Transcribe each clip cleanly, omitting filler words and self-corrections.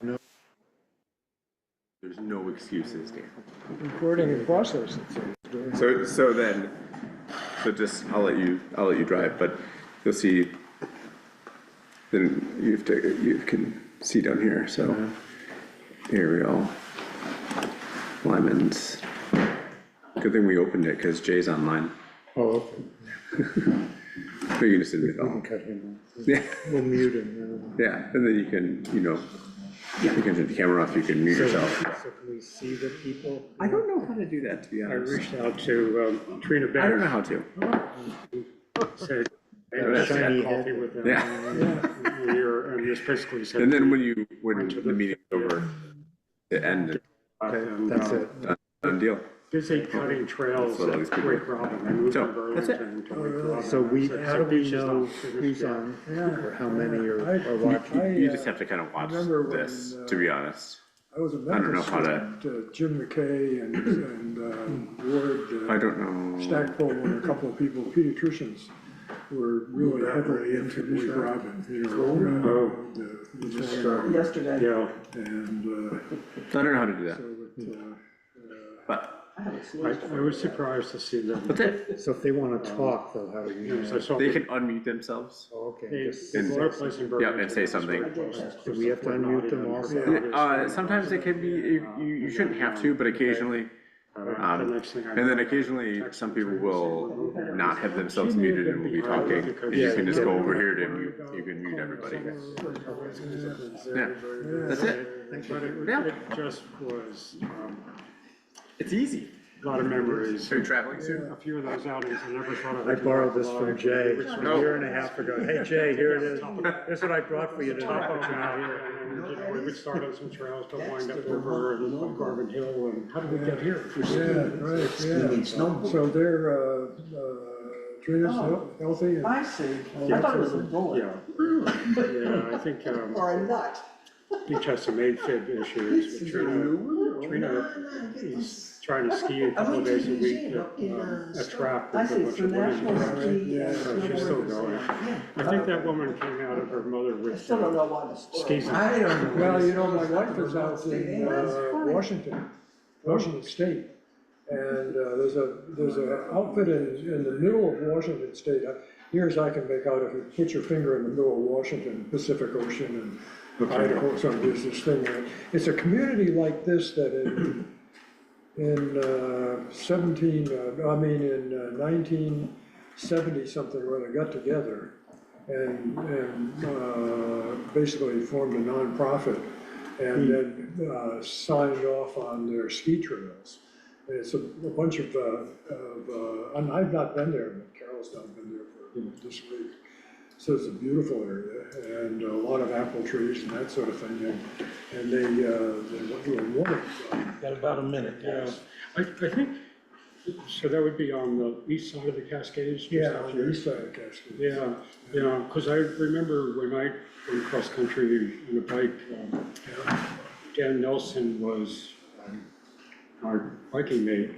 No. There's no excuses, Dan. Recording in process, it says. So just, I'll let you drive, but you'll see, then you can see down here, so. Ariel, Lyman's. Good thing we opened it, because Jay's online. Oh, okay. So you can just admit We can all. cut him off. Yeah, We'll mute him. yeah, and then you can, you can turn the camera off, you can mute yourself. So can we see the people? I don't know how to do that, to be I honest. reached out to Trina I don't know Beck, how to. said, I Yeah, had a that's shiny it. coffee with them. Yeah. And this basically said. And then when the meeting's over, it ended, That's it. done deal. Busy cutting trails That's what all these at people- Wake Robin. I moved So, from that's it. Burlington to Wake Robin. So we, I said, how do we "Beach is know not finished who's yet." on, Yeah. or how many are I- watching? You just have to kind of watch remember when, this, to be honest. I was in I don't know Memphis how to- with Jim McKay and Ward I don't know. Stackpole and a couple of people, pediatricians, who were really heavily into Wake Robin, Yesterday. Yeah, and I don't know how to do that, so that, but I haven't I sneezed. I was surprised to see them. that's it. So if they wanna talk though, how do you Yes, I know? saw. They can unmute themselves. Oh, okay, They, just, they bought a place in Burlington. and say something. Do we have to unmute them also? Sometimes it can be, you shouldn't have to, but occasionally, The next thing I and then know, occasionally, some people will not have themselves muted and will be talking, and you can just go over here to mute, you can mute everybody. Yeah, that's it. but Yeah. it just was, It's easy. a lot of memories. Are you traveling soon? A few of those outings, I never thought I I would. borrowed this from Jay a Oh. year and a half ago. Hey, Jay, here it is. Here's what I brought for you Top today. of out here, and, we would start on some trails to wind up over and Garvin Hill, and how did we get here? yeah, right, yeah. So they're, Trina's healthy and. I see. I thought it was a bullet Yeah, yeah, I think, or a nut. Beach has some AFib issues, but Trina is trying to ski a I couple of went to days a the week museum up in, at a trap. I with a see, bunch it's the of women. National Ski. Yeah, So she's still going. Yeah. I think that woman came out of her mother I with still don't know why the squirrel. skis. I don't know. Well, you know, my wife is out in Washington State. And there's a outfit in the middle of Washington State, near as I can make out, if you put your finger in the middle of Washington, Pacific Ocean and Idaho, so there's this thing. It's a community like this that in 1970 something, where they got together and basically formed a nonprofit and then signed off on their ski trails. And it's a bunch of and I've not been there, but Carol's not been there for this week. So it's a beautiful area and a lot of apple trees and that sort of thing. And they do a wonderful job. Got about a minute, yeah. I think, so that would be on the east side of the Cascades? just Yeah, out on here? the east side of Cascade. Yeah, yeah, because I remember when I went cross-country on a bike, Dan Nelson was our biking mate,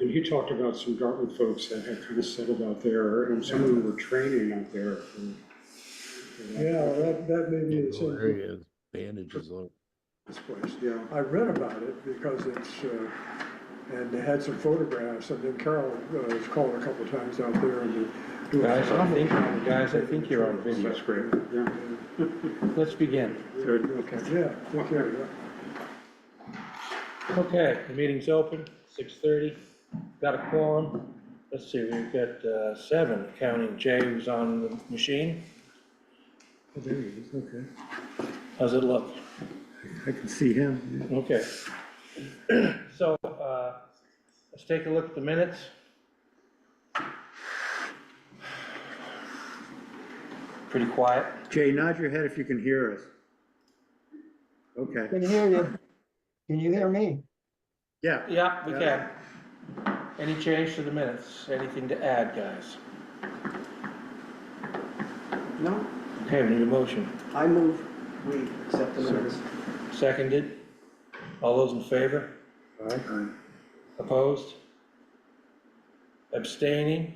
and he talked about some Dartmouth folks that had kind of settled out there, and some of them were training out there. Yeah, that may be the same Area bandages on. this place. Yeah, I read about it because it's, and they had some photographs, and then Carol has called a couple times out there and do a phenomenal job. Guys, I think you're on video. that's great, yeah. Let's begin. Good. Okay, yeah, take care, yeah. Okay, the meeting's open, 6:30. Got a quorum. Let's see, we've got 7, counting Jay who's on the machine. Oh, there he is, okay. How's it look? I can see him. Okay. So, let's take a look at the minutes. Pretty quiet. Jay, nod your head if you can hear us. Okay, Can hear you. Can you hear me? yeah. Yeah, we can. Any change to the minutes? Anything to add, guys? No, Okay, we need a motion. I move, we accept the minutes. Seconded. All those in favor? Aye. Opposed? Abstaining?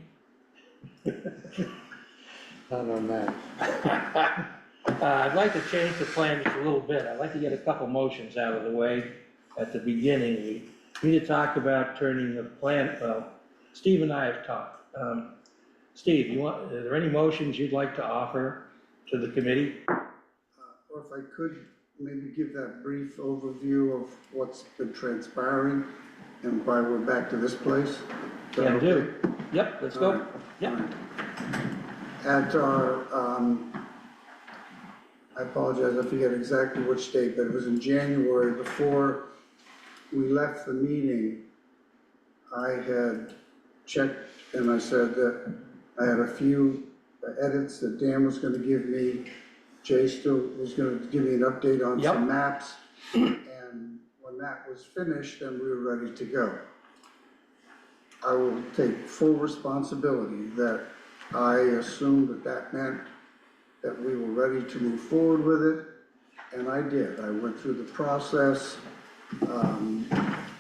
Not on that. I'd like to change the plan just a little bit. I'd like to get a couple motions out of the way at the beginning. We need to talk about turning the plan, well, Steve and I have talked. Steve, are there any motions you'd like to offer to the committee? Or if I could, maybe give that brief overview of what's been transpiring and why we're back to this place. Is that Can okay? do. Yep, let's All go. right, Yep. all right. At our, I apologize, I forget exactly which date, but it was in January, before we left the meeting, I had checked and I said that I had a few edits that Dan was gonna give me. Jay still was gonna give me an update on Yep. some maps. And when that was finished, then we were ready to go. I will take full responsibility that I assumed that that meant that we were ready to move forward with it, and I did. I went through the process.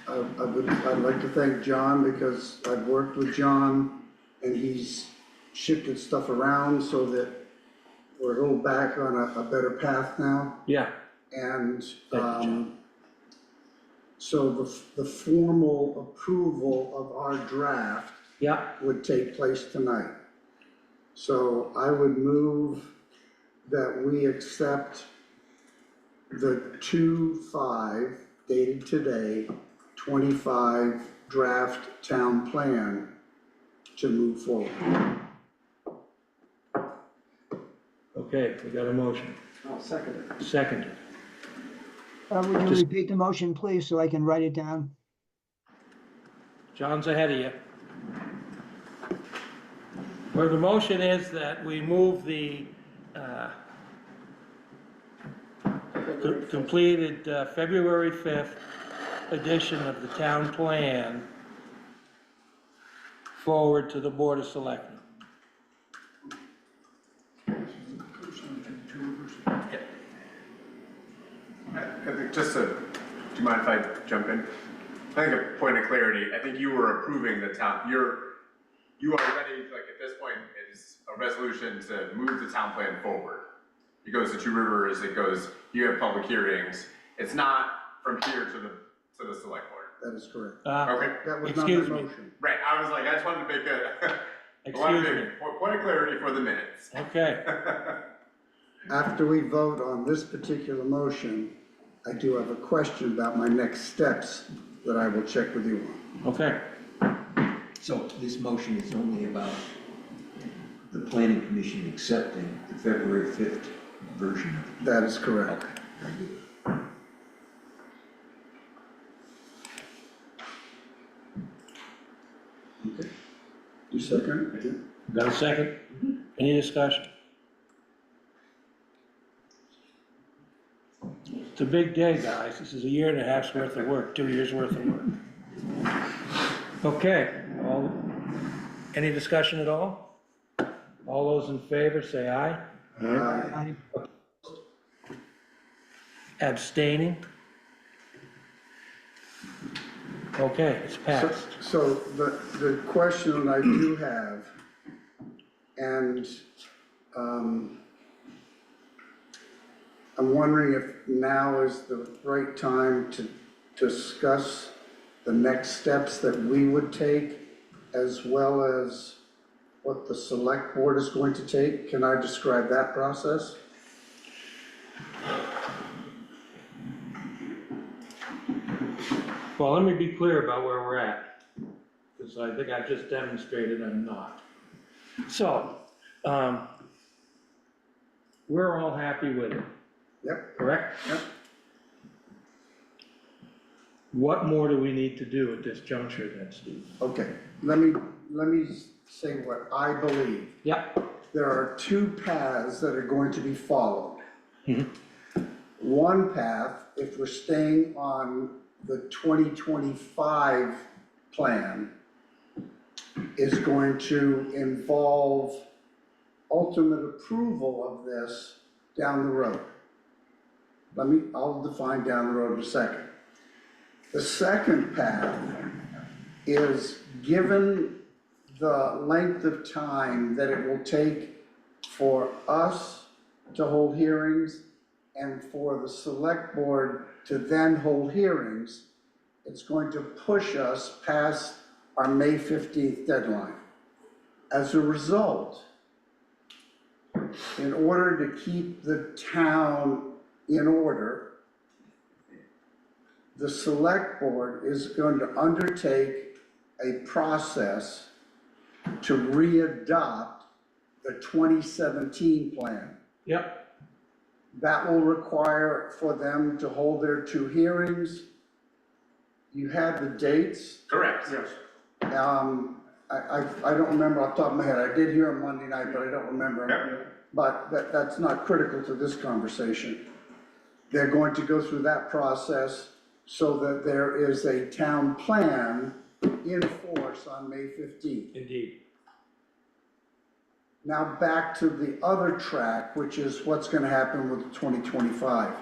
I'd like to thank John, because I've worked with John, and he's shifted stuff around so that we're a little back on a better path now. Yeah, And, Thank you, John. so the formal approval of our draft yeah, would take place tonight. So I would move that we accept the 2/5 dated today, 25 draft town plan to move forward. okay, we got a motion. I'll second it. Seconded. Would you Just- repeat the motion, please, so I can write it down? John's ahead of you. Where the motion is that we move the completed February 5th edition of the town plan forward to the Board of Selectmen. I think just to, do you mind if I jump in? I think a point of clarity, I think you were approving the town, you already, like at this point, it is a resolution to move the town plan forward. It goes to Two Rivers, it goes, you have public hearings, it's not from here to the select board. That is correct. Okay, That was not the Excuse me. motion. right, I was like, I just wanted to make a, I wanted Excuse to me. make a point of clarity for the minutes. Okay, After we vote on this particular motion, I do have a question about my next steps that I will check with you on. okay. So this motion is only about the planning commission accepting the February 5th version of That is correct. it. Very good. Okay. You second? I did. Got a second? Any discussion? It's a big day, guys. This is a year and a half's worth of work, 2 years' worth of work. Okay, any discussion at all? All those in favor, say aye. I- Abstaining? Okay, it's passed. So the question that I do have, and I'm wondering if now is the right time to discuss the next steps that we would take, as well as what the select board is going to take. Can I describe that process? Well, let me be clear about where we're at, because I think I've just demonstrated I'm not. So, we're all happy with it, Yep, correct? yep. What more do we need to do at this juncture then, Steve? Okay, let me say what I believe. Yep. There are two paths that are going to be followed. Mhm. One path, if we're staying on the 2025 plan, is going to involve ultimate approval of this down the road. I'll define down the road in a second. The second path is, given the length of time that it will take for us to hold hearings and for the select board to then hold hearings, it's going to push us past our May 15th deadline. As a result, in order to keep the town in order, the select board is going to undertake a process to re-adopt the 2017 plan. Yep. That will require for them to hold their 2 hearings. You had the dates. Correct. Yes. I don't remember off the top of my head. I did hear them Monday night, but I don't remember. Yep. But that's not critical to this conversation. They're going to go through that process so that there is a town plan in force on May 15th. Indeed. Now back to the other track, which is what's gonna happen with 2025.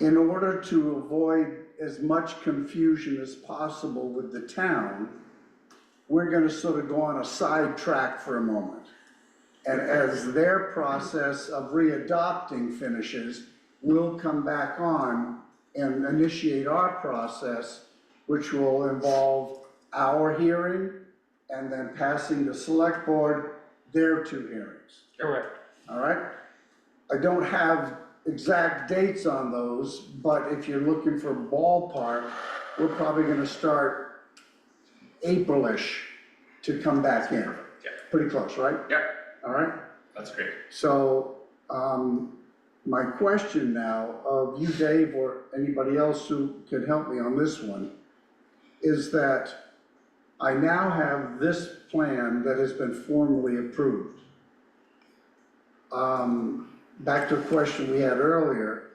In order to avoid as much confusion as possible with the town, we're gonna sort of go on a side track for a moment. And as their process of readopting finishes, we'll come back on and initiate our process, which will involve our hearing and then passing the select board their 2 hearings, Correct. all right? I don't have exact dates on those, but if you're looking for ballpark, we're probably gonna start April-ish to come back in. Yeah. Pretty close, right? Yep, All right? that's great. So, my question now of you, Dave, or anybody else who could help me on this one, is that I now have this plan that has been formally approved. Back to a question we had earlier,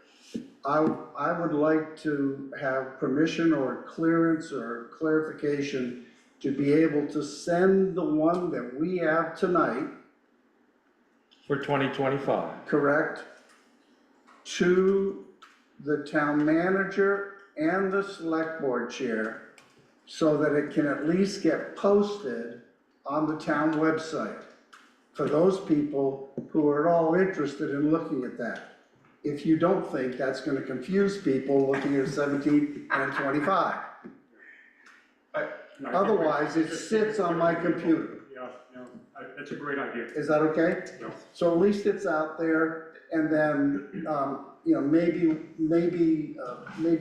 I would like to have permission or clearance or clarification to be able to send the one that we have tonight, For 2025. correct, to the town manager and the select board chair so that it can at least get posted on the town website for those people who are at all interested in looking at that. If you don't think that's gonna confuse people looking at 17 and 25. Otherwise, it sits on my computer. Yeah, no, that's a great idea. Is that okay? Yeah. So at least it's out there, and then, you know, maybe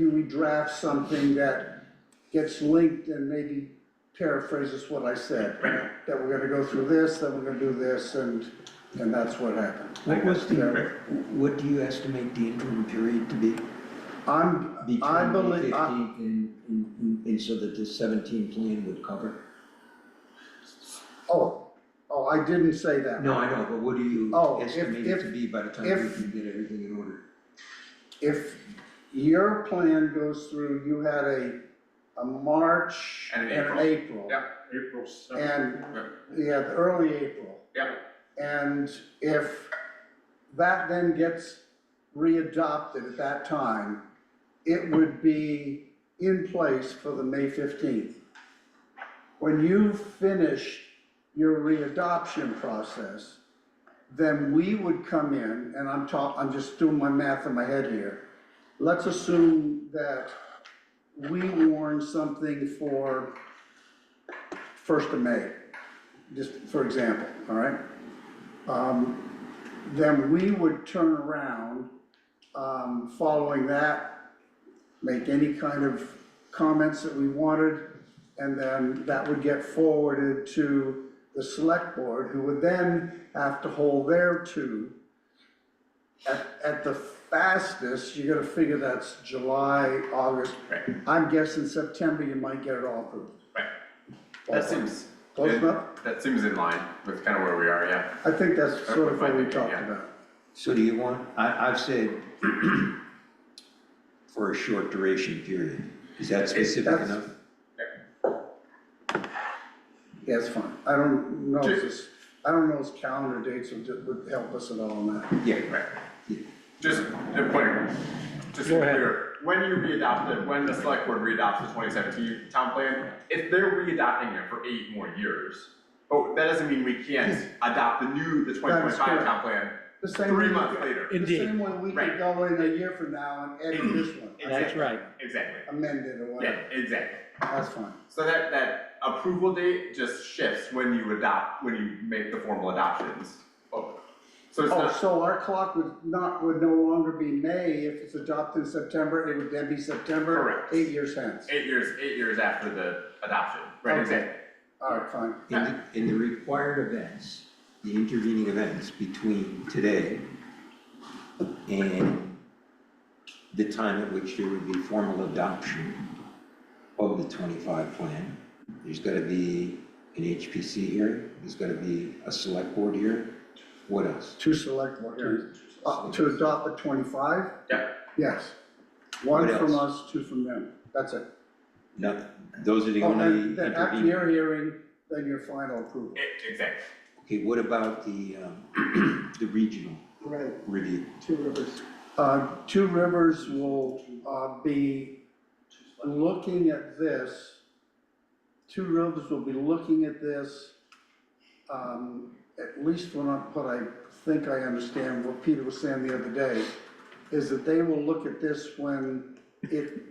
we draft something that gets linked and maybe paraphrases what I said. That we're gonna go through this, then we're gonna do this, and that's what happened. What do you estimate the interim period to be? I Between the believe, 15th and so that the 17 plan would cover? I didn't say that. No, I know, but what do you Oh, estimate it to be by the time we if- can get everything in order? If your plan goes through, you had a March And and an an April. Yep. April 7th. And, yeah, the early April. Yep. And if that then gets readopted at that time, it would be in place for the May 15th. When you finish your readoption process, then we would come in, and I'm just doing my math in my head here. Let's assume that we warn something for 1st of May, just for example, all right? Then we would turn around, following that, make any kind of comments that we wanted, and then that would get forwarded to the select board, who would then have to hold their 2. At the fastest, you gotta figure that's July, August. Right. I'm guessing September, you might get it all approved. Right. That seems, Close enough? that seems in line with kind of where we are, yeah. I think that's sort of what we Fine, talked yeah. about. So do you want, I've said for a short duration period. Is that specific That's- enough? Yeah, it's fine. I don't know if this, I don't know if calendar dates would help us at all on that. Yeah, Right. Just a point, just to Go be ahead. clear, when you readopt it, when the select board readopts the 2017 town plan, if they're readopting it for 8 more years, but that doesn't mean we can't adopt the 2025 correct. town plan the same. 3 way- months later. The Indeed. same way we Right. could go in a year from now and edit this one, That's right. Exactly. amend it or Yeah, whatever, exactly. that's fine. So that approval date just shifts when you make the formal adoptions. Oh, so it's Oh, not, so our clock would no longer be May, if it's adopted in September, it would then be September? Correct. 8 years hence. 8 years after the adoption, right, Okay. exactly. All right, fine. In the required events, the intervening events between today and the time at which there would be formal adoption of the 25 plan, there's gotta be an HPC hearing, there's gotta be a select board hearing. What else? Two select board hearings. To adopt the 25? Yeah. Yes. One What from else? us, two from them, that's it. No, those are the Oh, only and then after intervening. your hearing, then your final approval. Exactly. Okay, what about the, the regional Right, review? Two Rivers. Two Rivers will, be looking at this. Two Rivers will be looking at this, at least what I think I understand, what Peter was saying the other day, is that they will look at this when it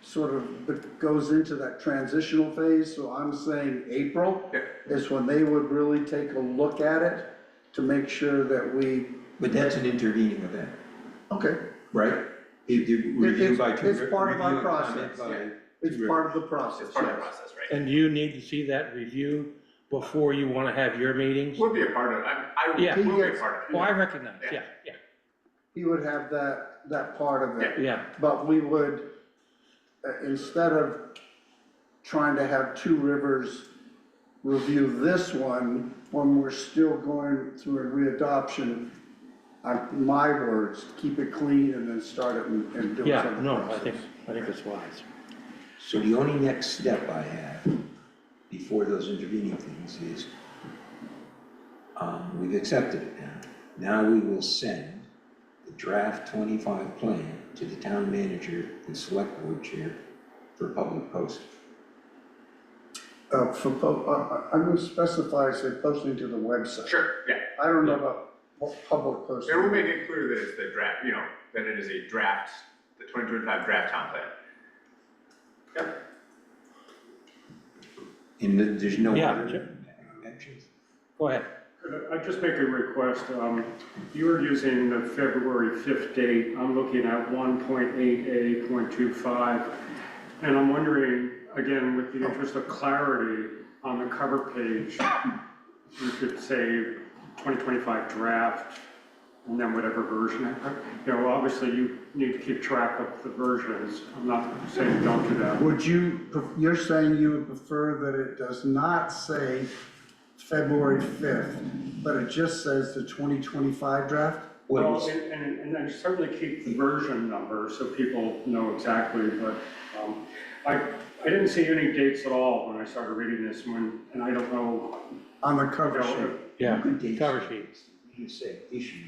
sort of goes into that transitional phase, so I'm saying April Yeah. is when they would really take a look at it to make sure that we, But that's an intervening event, okay, right? Review by two. it's part of our review and comment process. by it's two part of the process, It's part of the yes. process, right? And you need to see that review before you wanna have your meetings? We'll be a part of it, I Yeah. will be a part of Oh, it. I recognize, Yeah. yeah, He would have that part of it. yeah. But we would, instead of trying to have Two Rivers review this one, when we're still going through a readoption, my words, keep it clean and then start it and do it. Yeah, no, I think it's wise. So the only next step I have before those intervening things is, we've accepted it now. Now we will send the draft 25 plan to the town manager and select board chair for public posting. I'm gonna specify, say, posting to the website. Sure, yeah, I don't know about public posting. and we'll make it clear that it's the draft, that it is a draft, the 2025 draft town plan. Yep. And there's no Yeah, other sure. mentions. Go ahead. Could I just make a request? You were using the February 5th date. I'm looking at 1.8A.25. And I'm wondering, again, with the interest of clarity, on the cover page, you could say 2025 draft, and then whatever version. Obviously you need to keep track of the versions. I'm not saying don't do that. Would you're saying you would prefer that it does not say February 5th, but it just says the 2025 draft? Well, and then certainly keep the version number so people know exactly, but I didn't see any dates at all when I started reading this one, and I don't know. On the cover you know, sheet. Yeah, Good dates. cover sheets. You say issue.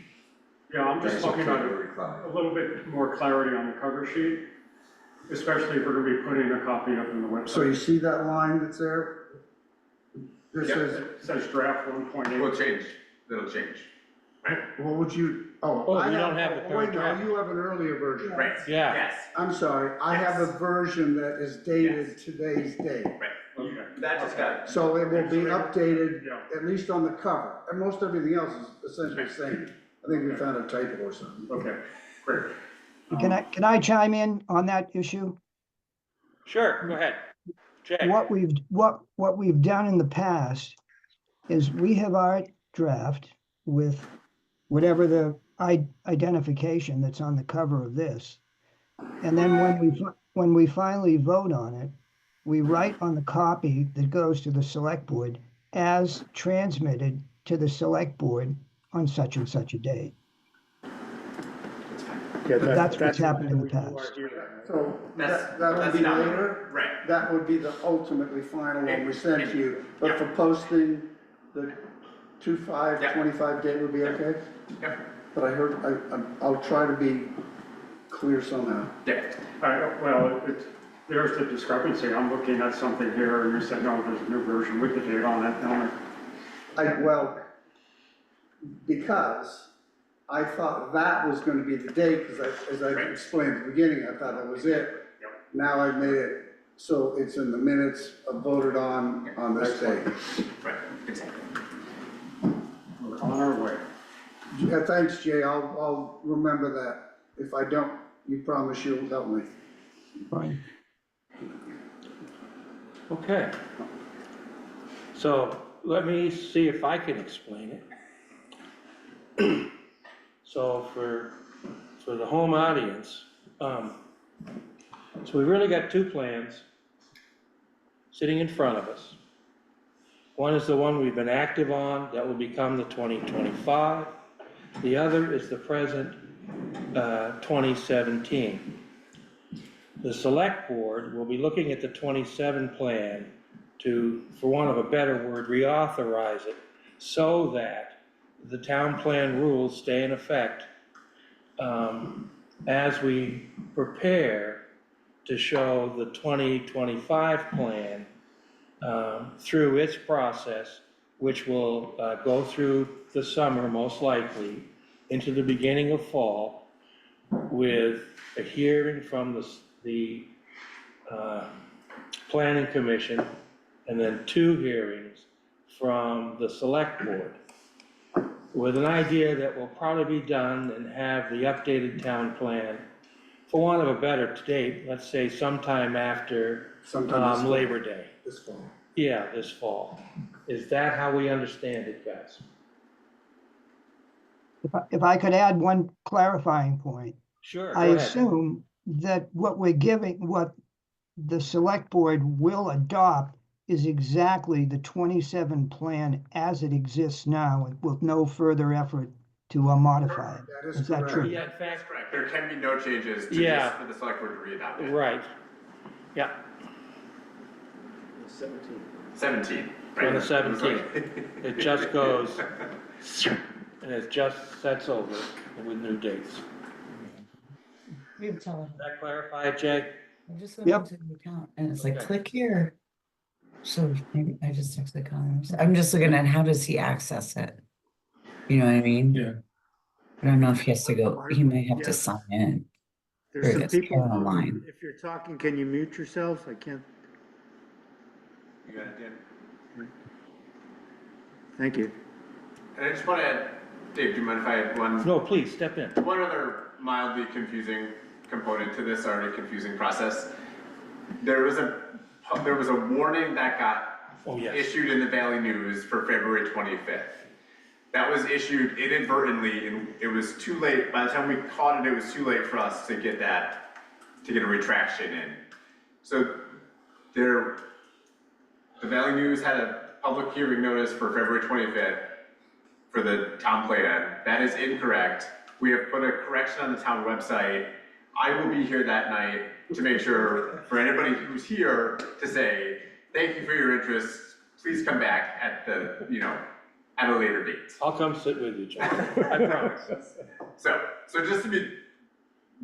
Yeah, I'm just That's looking at February 5. a little bit more clarity on the cover sheet, especially if we're gonna be putting a copy up on the So you website. see that line that's there? This Yep. is, It says draft 1.8. Will change, it'll change, right? what would you, Oh, I you have, don't have the wait, current no, draft? you have an earlier version. Right, Yeah. yes, I'm sorry, I have a Yes. version that is dated Yes. today's date. right. Okay. That just got, So it will be updated, Yeah. at least on the cover, and most everything else is essentially the same. I think we found a typo or something. Okay, great. Can I chime in on that issue? Sure, go ahead. Jay. What we've done in the past is we have our draft with whatever the identification that's on the cover of this. And then when we finally vote on it, we write on the copy that goes to the select board as transmitted to the select board on such and such a date. Yeah, That's what's happened in the past. So That's- that would that's be not- later? right. That would be the ultimately final one we send to you, but for posting, the 25 date would be okay? Yep. But I heard, I'll try to be clear somehow. Yeah, Well, there's the discrepancy. I'm looking at something here and you said, no, there's a new version with the date on it. Well, because I thought that was gonna be the date, because as I Right. explained at the beginning, I thought that was it. Yep. Now I've made it, so it's in the minutes, voted on this date. Right, exactly. We're on our way. Yeah, thanks, Jay, I'll remember that. If I don't, you promise you'll help me. Fine. Okay. So let me see if I can explain it. So for the home audience, so we really got two plans sitting in front of us. One is the one we've been active on, that will become the 2025. The other is the present 2017. The select board will be looking at the 27 plan to, for want of a better word, reauthorize it so that the town plan rules stay in effect as we prepare to show the 2025 plan through its process, which will go through the summer most likely into the beginning of fall with a hearing from the planning commission and then 2 hearings from the select board, with an idea that will probably be done and have the updated town plan, for want of a better date, let's say sometime after Sometime this fall. Labor Day. This fall. Yeah, this fall. Is that how we understand it, guys? If I could add one clarifying point. Sure, I go ahead. assume that what the select board will adopt is exactly the 27 plan as it exists now, with no further effort to modify it. That is Is that correct. true? Yeah, in fact, That's correct. There can be no changes to Yeah. just for the select board to re-adopt it. right. Yeah, 17. on the right? 17th. It just goes, and it just sets over with new dates. We have telephone. Does that clarify it, Jay? I just went Yep. into the account and it's like, Okay. click here. So maybe I just texted Colin. I'm just looking at how does he access it? You know what I mean? Yeah. I don't know if he has to go, he might have Yeah. to sign in. There's There some it is, people, Carol online. if you're talking, can you mute yourselves? I can't, You got it, Dan? thank you. And I just want to add, Dave, do you mind if I add one? No, please, step in. One other mildly confusing component to this already confusing process. There was a warning that got Oh, yes. issued in the Valley News for February 25th. That was issued inadvertently, and it was too late. By the time we caught it, it was too late for us to get a retraction in. So the Valley News had a public hearing notice for February 25th for the town plan. That is incorrect. We have put a correction on the town website. I will be here that night to make sure, for anybody who's here, to say, thank you for your interest. Please come back at at a later date. I'll come sit with you, John. I promise. So just to be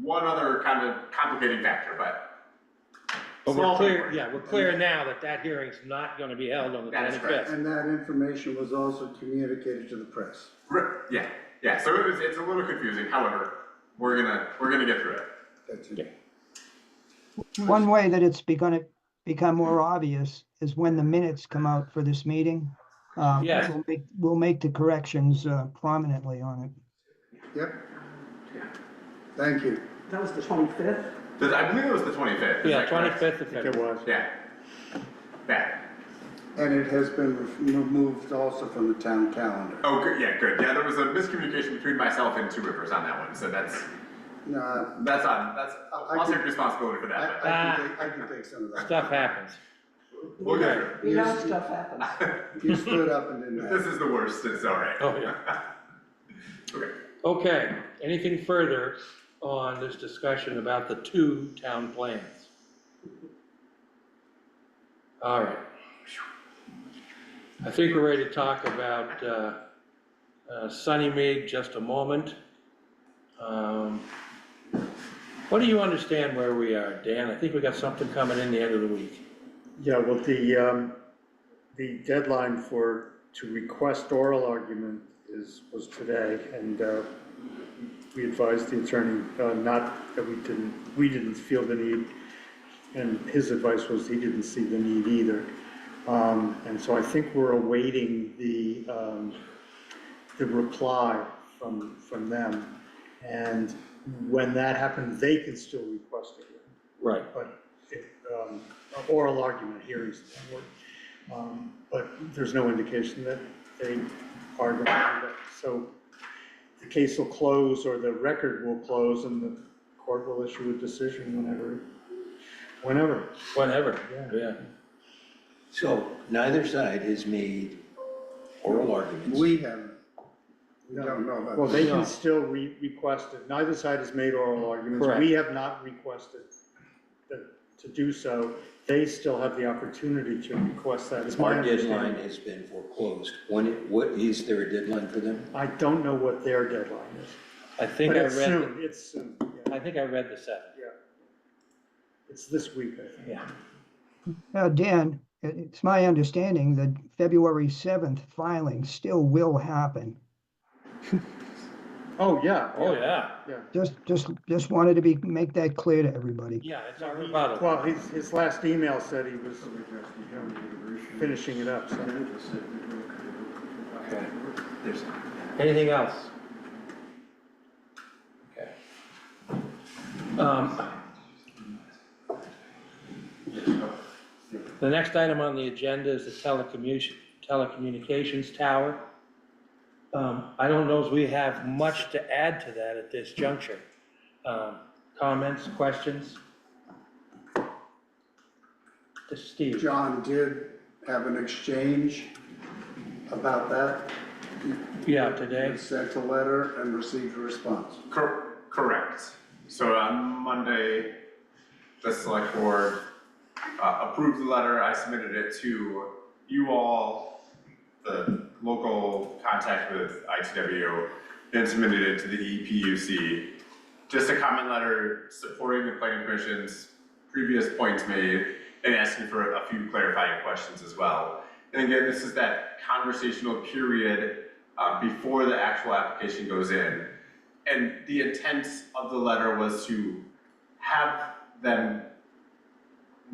one other kind of complicating factor, but. But small we're clear, thing. yeah, we're clear now that that hearing's not gonna be held on the That is correct. 25th. And that information was also communicated to the press. Yeah, so it's a little confusing, however, we're gonna get through it. That's Yeah. it. One way that it's gonna become more obvious is when the minutes come out for this meeting. Yes. We'll make the corrections prominently on it. Yep. Thank you. That was the 25th? I believe it was the 25th. is Yeah, that correct? 25th of I think February. it was. Yeah. And it has been removed also from the town calendar. Oh, good, yeah, good. Yeah, there was a miscommunication between myself and Two Rivers on that one, so that's I'll take responsibility for that, but I can take some of that. Stuff happens. we'll get through it. You know stuff happens. You stood up and didn't This have. is the worst, it's all right. Oh, yeah. Okay. Okay, anything further on this discussion about the 2 town plans? All right. I think we're ready to talk about Sunnymead just a moment. What do you understand where we are, Dan? I think we got something coming in the end of the week. Yeah, well, the deadline to request oral argument was today, and we advised the attorney, not that we didn't feel the need, and his advice was he didn't see the need either. And so I think we're awaiting the reply from them. And when that happens, they can still request a hearing. Right. But oral argument, hearings, but there's no indication that they are going to do that. So the case will close, or the record will close, and the court will issue a decision whenever. Whenever, yeah. So neither side has made oral arguments. We haven't, we don't know about. Well, they No. can still request it. Neither side has made oral arguments. Correct. We have not requested to do so. They still have the opportunity to request that. It's my Our deadline understanding. has been foreclosed. What is there a deadline for them? I don't know what their deadline is, I think but I it's read, soon. It's soon. Yeah. I think I read the 7th. It's this week, I think. Yeah. Now, Dan, it's my understanding that February 7th filing still will happen. Oh, yeah. Oh, yeah. Just wanted to make that clear to everybody. Yeah, it's our rebuttal. Well, his last email said he was finishing it up, so. Okay. Anything else? Okay. The next item on the agenda is the telecommunications tower. I don't know if we have much to add to that at this juncture. Comments, questions? Steve? John did have an exchange about that. Yeah, today. He sent a letter and received a response. Correct. So on Monday, the select board approved the letter. I submitted it to you all, the local contact with ITW, then submitted it to the EPUC. Just a comment letter supporting the planning commission's previous points made and asking for a few clarifying questions as well. And again, this is that conversational period before the actual application goes in. And the intent of the letter was to have them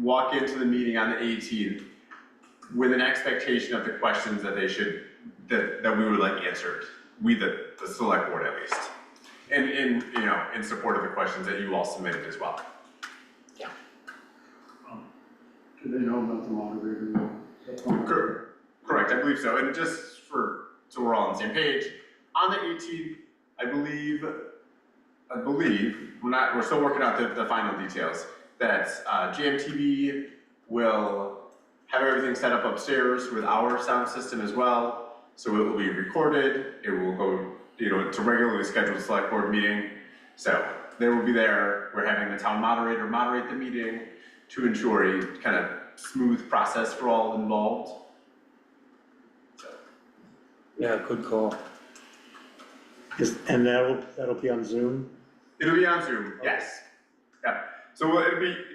walk into the meeting on the 18th with an expectation of the questions that they should, that we would like answered. We, the select board at least. And in support of the questions that you all submitted as well. Yeah. Do they know about the moderator? Correct, I believe so. And just so we're all on the same page, on the 18th, I believe, we're still working out the final details, that GMTV will have everything set up upstairs with our sound system as well. So it will be recorded, it will go, to regularly scheduled select board meeting. So they will be there. We're having the town moderator moderate the meeting to ensure a kind of smooth process for all involved. So. Yeah, good call. And that'll be on Zoom? It'll be on Zoom, yes. Yeah. So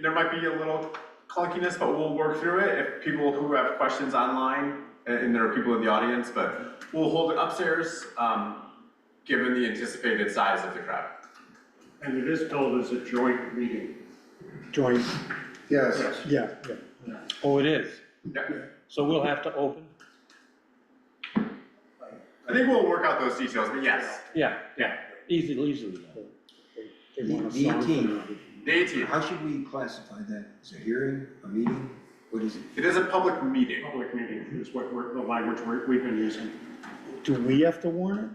there might be a little clunkiness, but we'll work through it if people who have questions online, and there are people in the audience, but we'll hold it upstairs, given the anticipated size of the crowd. And it is billed as a joint meeting. Joint? Yes. Yeah. Oh, it is? Yeah. So we'll have to open? I think we'll work out those details, but yes. Yeah, easily. They want a The song 18th. from The 18th. How should we classify that? Is a hearing, a meeting? What is it? It is a public meeting. Public meeting is what the language we've been using. Do we have to warn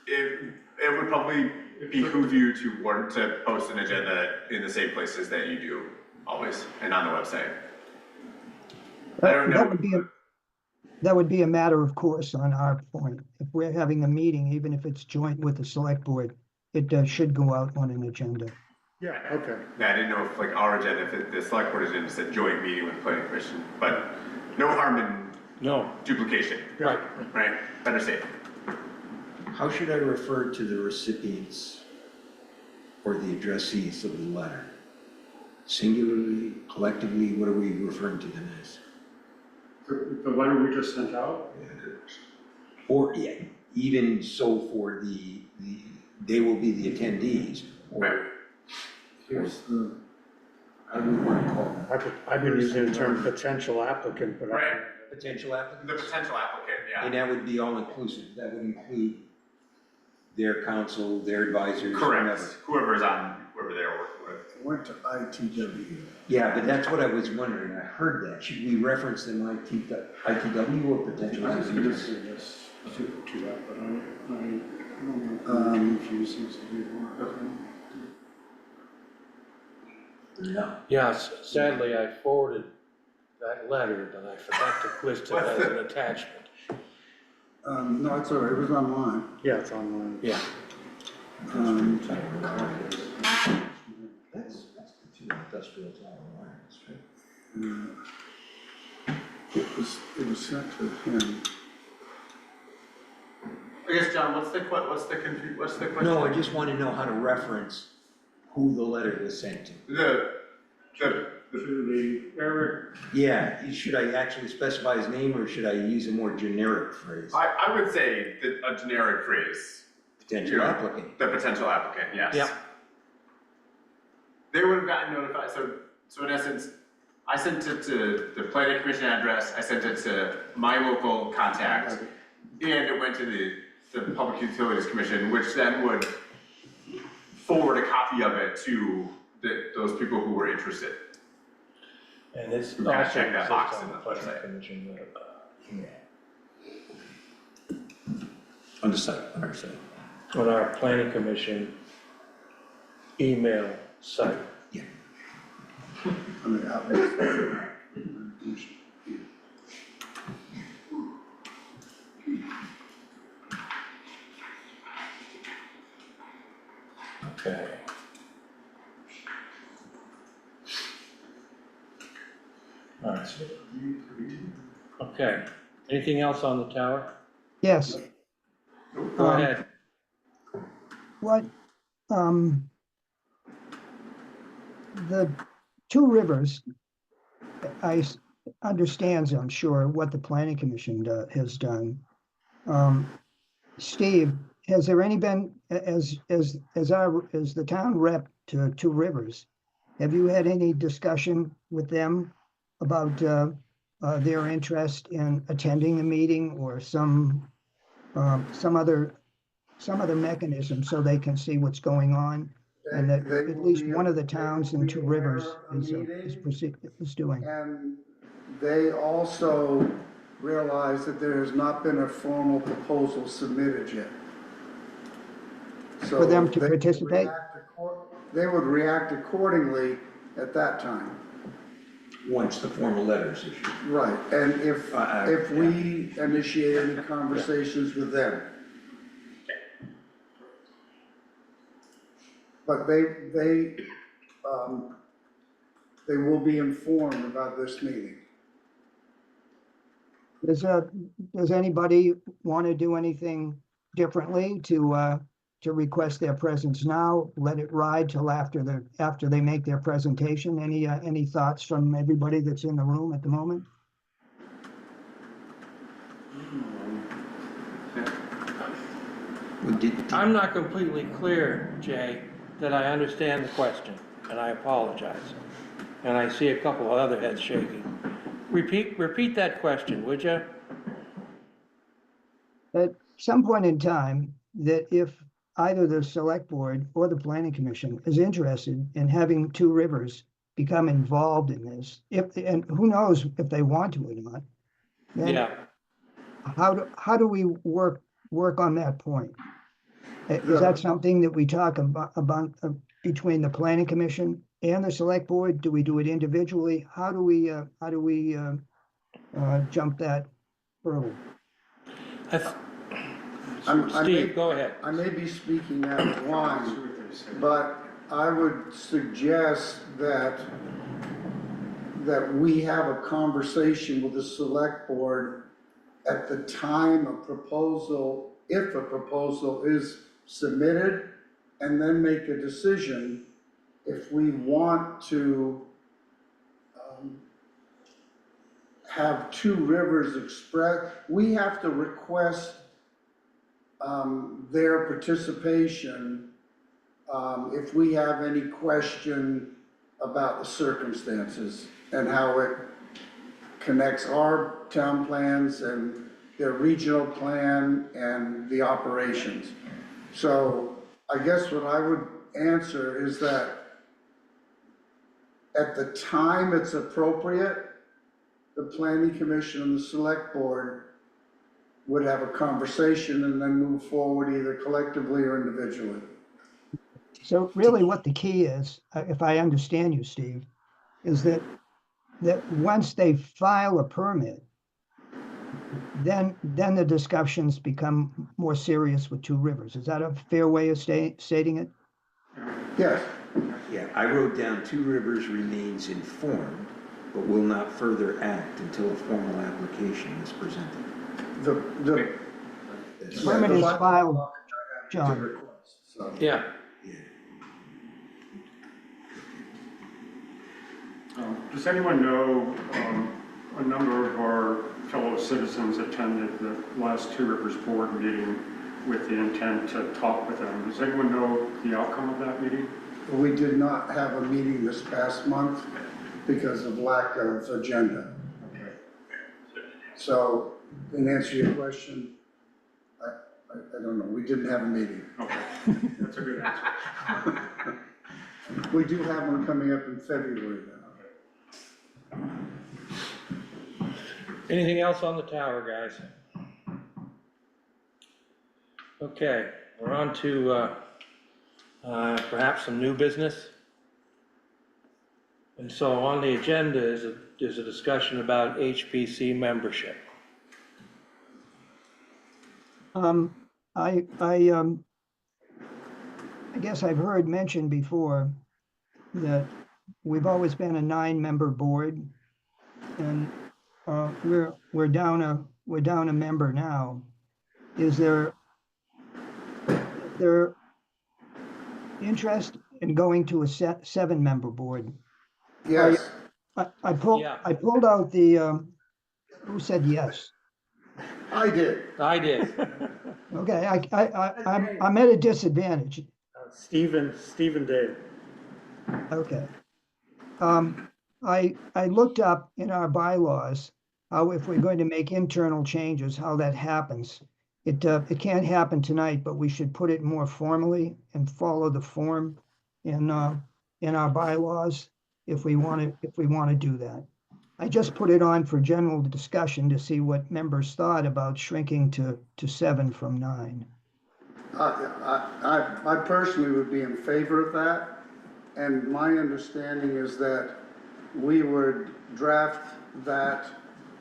It would probably behoove you to post an agenda in the same places that you do always, and on the website. I don't know. That would be a matter of course on our point. If we're having a meeting, even if it's joint with the select board, it should go out on an agenda. it? Yeah, okay. Yeah, I didn't know if like our agenda, if the select board agenda said joint meeting with the planning commission, but no harm in No, duplication, right. right? Better safe. How should I refer to the recipients or the addressees of the letter? Singularly, collectively, what are we referring to them as? The letter we just sent out, Or, yeah, even so for the they will be the attendees, Right. or Here's the, how do we want to call it? I've been using the term potential applicant, but Right. potential The applicants. potential applicant, yeah. And that would be all inclusive, that would include their counsel, their advisors, Correct, whoever. whoever they're working with. I went to ITW. Yeah, but that's what I was wondering, I heard that, should we reference them ITW or potential I applicants? say yes to that, but I don't know. Um, Confusing some people. No. Yes, sadly, I forwarded that letter, but I forgot to list it as an attachment. No, it's all right, it was online. yeah, it's online. Yeah. That's the two industrial town lines, right? It was sent to him. I guess, John, what's the question? No, I just want to know how to reference who the letter was sent to. The, Eric, Yeah, should I actually specify his name or should I use a more generic phrase? I would say a generic phrase, Potential yeah. applicant. the potential applicant, yes. Yep. They would have gotten notified, so in essence, I sent it to the planning commission address, I sent it to my local contact, and it went to the Public Utilities Commission, which then would forward a copy of it to those people who were interested. And it's You gotta also check that box exists in on the the planning website. commission. Understood. On our planning commission email site. I mean, outlet. Okay. All right. Okay, anything else on the tower? Yes. Go Um, ahead. What, the Two Rivers, understands, I'm sure, what the planning commission has done. Steve, has there any been, as the town rep to Two Rivers, have you had any discussion with them about, their interest in attending the meeting or some other mechanism so they can see what's going on? And that They at will least be- one of the they will towns in be Two aware Rivers of the meeting. is doing. And they also realize that there has not been a formal proposal submitted yet. So For them to they would participate? They would react accordingly at that time. Once the formal letter is issued. Right, and if yeah. we initiate any conversations with them. But they will be informed about this meeting. Does anybody want to do anything differently to request their presence now? Let it ride till after they make their presentation? Any thoughts from everybody that's in the room at the moment? I'm not completely clear, Jay, that I understand the question, and I apologize. And I see a couple of other heads shaking. Repeat that question, would you? At some point in time, that if either the select board or the planning commission is interested in having Two Rivers become involved in this, and who knows if they want to or not, then Yeah, how do we work on that point? Is that something that we talk about between the planning commission and the select board? Do we do it individually? How do we jump that hurdle? Steve, go ahead. I may be speaking out of line, but I would suggest that we have a conversation with the select board at the time a proposal, if a proposal is submitted, and then make a decision if we want to have Two Rivers express. We have to request their participation, if we have any question about the circumstances and how it connects our town plans and their regional plan and the operations. So I guess what I would answer is that at the time it's appropriate, the planning commission and the select board would have a conversation and then move forward either collectively or individually. So really what the key is, if I understand you, Steve, is that once they file a permit, then the discussions become more serious with Two Rivers. Is that a fair way of stating it? Yes, Yeah, I wrote down Two Rivers remains informed, but will not further act until a formal application is presented. the That's- Permit is filed, John. request, so. Yeah. Yeah. Does anyone know, a number of our fellow citizens attended the last Two Rivers Board meeting with the intent to talk with them. Does anyone know the outcome of that meeting? We did not have a meeting this past month because of lack of agenda. Okay. So, in answer to your question, I don't know, we didn't have a meeting. Okay, that's a good answer. We do have one coming up in February though. Anything else on the tower, guys? Okay, we're on to, perhaps some new business. And so on the agenda is a discussion about HPC membership. I guess I've heard mentioned before that we've always been a 9-member board, and we're down a member now. Is there interest in going to a 7-member board? Yes, I pulled Yeah. out the who said yes? I did. I did. Okay, I'm at a disadvantage. Stephen Dave. Okay. I looked up in our bylaws how if we're going to make internal changes, how that happens. It can't happen tonight, but we should put it more formally and follow the form in our bylaws if we want to do that. I just put it on for general discussion to see what members thought about shrinking to 7 from 9. I personally would be in favor of that. And my understanding is that we would draft that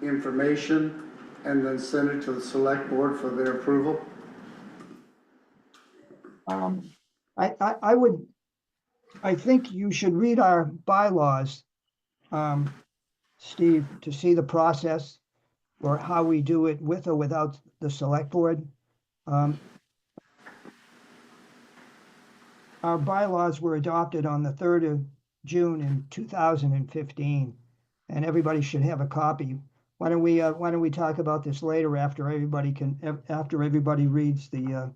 information and then send it to the select board for their approval. I think you should read our bylaws, Steve, to see the process or how we do it with or without the select board. Our bylaws were adopted on the 3rd of June in 2015, and everybody should have a copy. Why don't we talk about this later after everybody reads the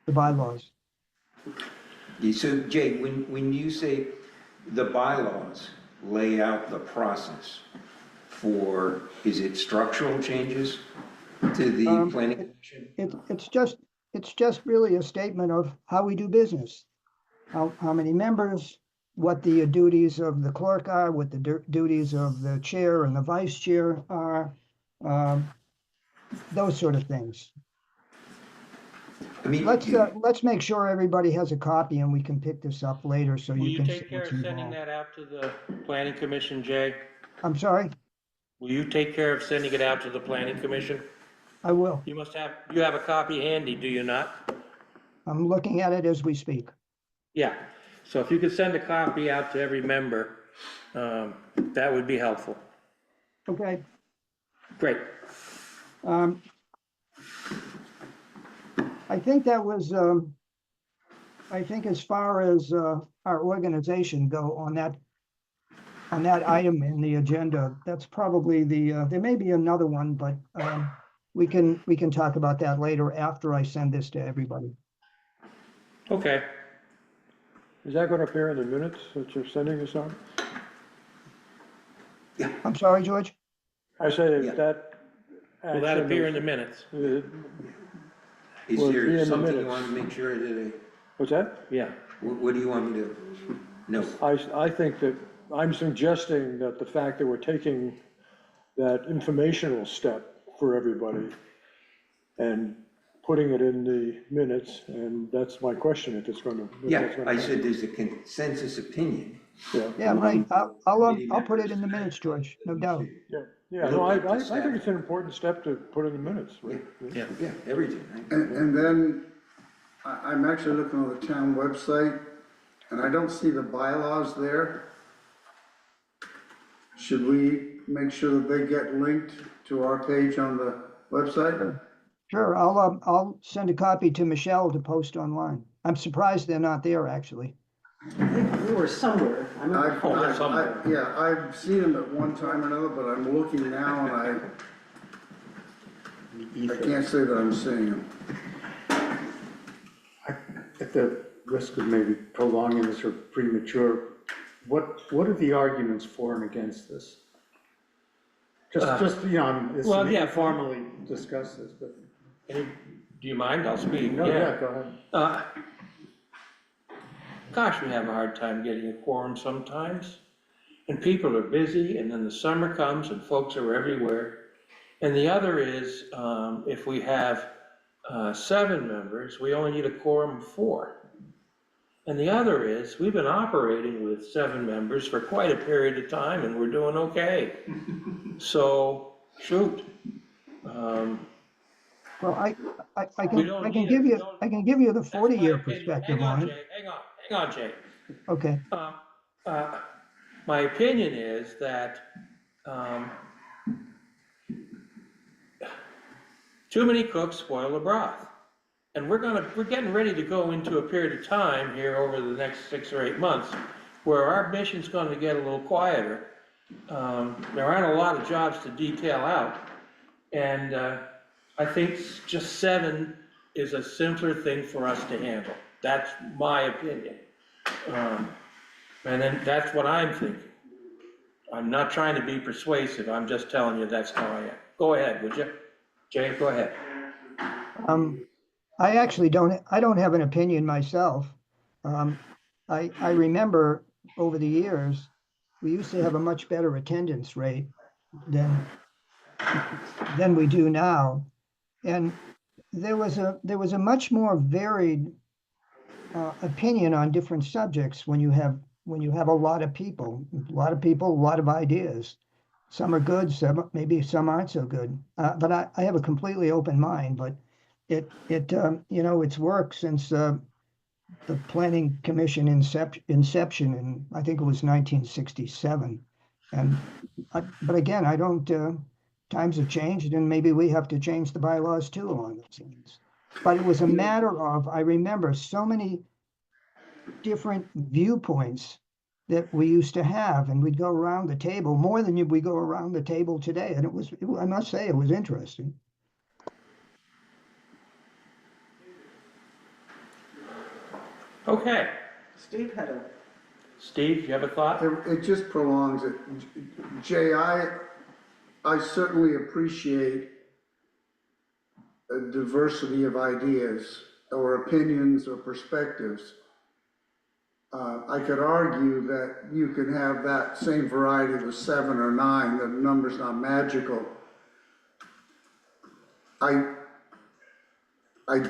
bylaws? Yeah, so Jay, when you say the bylaws lay out the process for, is it structural changes to the planning commission? It's just really a statement of how we do business. How many members, what the duties of the clerk are, what the duties of the chair and the vice chair are, those sort of things. I mean, Let's make sure everybody has a copy and we can pick this up later so Will you you can see take care of what's sending involved. that out to the planning commission, Jay? I'm sorry, Will you take care of sending it out to the planning commission? I will. You have a copy handy, do you not? I'm looking at it as we speak. Yeah, so if you could send a copy out to every member, that would be helpful. Okay. Great. I think that was, I think as far as our organization go on that item in the agenda, that's probably there may be another one, but we can talk about that later after I send this to everybody. Okay, Is that gonna appear in the minutes that you're sending us on? I'm sorry, George? I say Yeah. that. will that action appear in is- the minutes? Is Will it be in there the something you minutes? want to make sure that, What's that? Yeah. what do you want me to know? I think that, I'm suggesting that the fact that we're taking that informational step for everybody and putting it in the minutes, and that's my question, if it's gonna. if Yeah, that's gonna I happen. said there's a consensus opinion. Yeah, Yeah, right. I'll put it in the minutes, George, no doubt. yeah, no, I think it's an important step to put in the minutes, right? Yeah. Yeah, everything, right? And then I'm actually looking on the town website and I don't see the bylaws there. Should we make sure that they get linked to our page on the website? Sure, I'll send a copy to Michelle to post online. I'm surprised they're not there, actually. I think we were somewhere. I remember. Yeah, I've seen them at one time or another, but I'm looking now and I can't say that I'm seeing them. At the risk of maybe prolonging this or premature, what are the arguments for and against this? Just, you know, well, yeah, formally discuss this, but. Do you mind? I'll speak. No, yeah, go ahead. Gosh, we have a hard time getting a quorum sometimes. And people are busy, and then the summer comes and folks are everywhere. And the other is, if we have 7 members, we only need a quorum of 4. And the other is, we've been operating with 7 members for quite a period of time, and we're doing okay. So, shoot. Well, I We can, don't I can need give it. you, We don't- I can give you the That's my 40-year opinion. perspective Hang on, on it. Jay, hang on, Jay. Okay, My opinion is that, too many cooks spoil the broth. And we're getting ready to go into a period of time here over the next 6 or 8 months where our mission's gonna get a little quieter. There aren't a lot of jobs to detail out. And, I think just 7 is a simpler thing for us to handle. That's my opinion. And then that's what I'm thinking. I'm not trying to be persuasive, I'm just telling you that's how I am. Go ahead, would you? Jay, go ahead. I actually don't have an opinion myself. I remember over the years, we used to have a much better attendance rate than we do now. And there was a much more varied opinion on different subjects when you have a lot of people, a lot of ideas. Some are good, maybe some aren't so good. But I have a completely open mind, but it it's worked since the Planning Commission inception in, I think it was 1967. But again, I don't, times have changed and maybe we have to change the bylaws too along those lines. But it was a matter of, I remember so many different viewpoints that we used to have, and we'd go around the table more than we go around the table today. And I must say, it was interesting. Okay, Steve had a, Steve, you have a thought? It just prolongs it. Jay, I certainly appreciate a diversity of ideas or opinions or perspectives. I could argue that you can have that same variety with 7 or 9, the number's not magical. I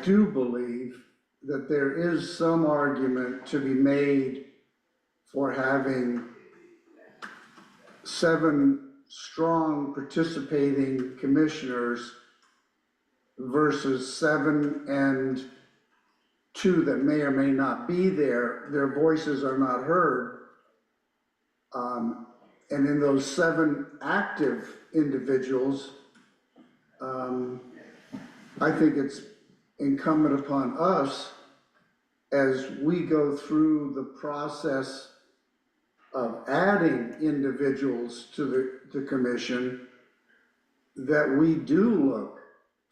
do believe that there is some argument to be made for having 7 strong participating commissioners versus 7 and 2 that may or may not be there. Their voices are not heard. And in those 7 active individuals, I think it's incumbent upon us as we go through the process of adding individuals to the commission, that we do look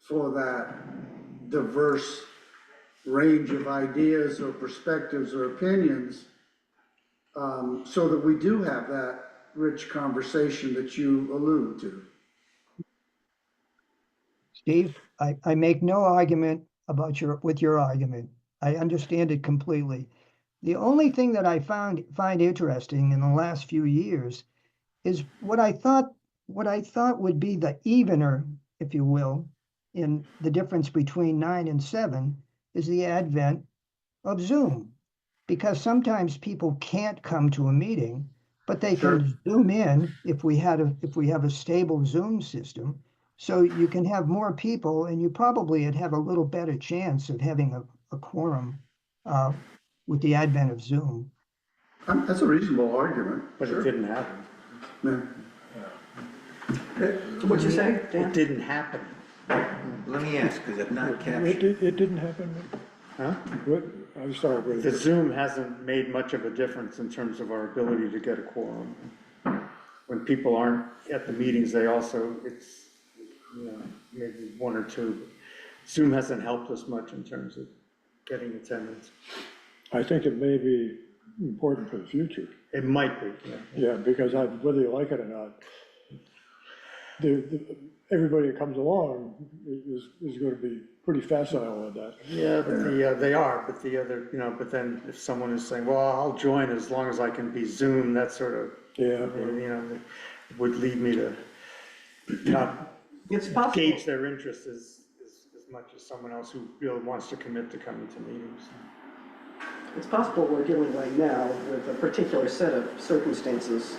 for that diverse range of ideas or perspectives or opinions, so that we do have that rich conversation that you allude to. Steve, I make no argument with your argument. I understand it completely. The only thing that I find interesting in the last few years is what I thought would be the evener, if you will, in the difference between 9 and 7 is the advent of Zoom. Because sometimes people can't come to a meeting, but they can Zoom in if we have a stable Zoom system. So you can have more people, and you probably would have a little better chance of having a quorum with the advent of Zoom. That's a reasonable argument. But it didn't happen. Yeah. What'd you say, It Dan? didn't happen. Let me ask, because I've not captured. It didn't happen. Huh? What, I'm sorry, but The Zoom hasn't made much of a difference in terms of our ability to get a quorum. When people aren't at the meetings, it's, maybe one or two. Zoom hasn't helped us much in terms of getting attendance. I think it may be important for the future. It might be, yeah. Yeah, because whether you like it or not, everybody that comes along is going to be pretty facile on that. Yeah, but they are, but the other, but then if someone is saying, well, I'll join as long as I can be Zoom, that sort of, Yeah. would lead me to not It's possible. gauge their interest as much as someone else who really wants to commit to coming to meetings. It's possible we're dealing right now with a particular set of circumstances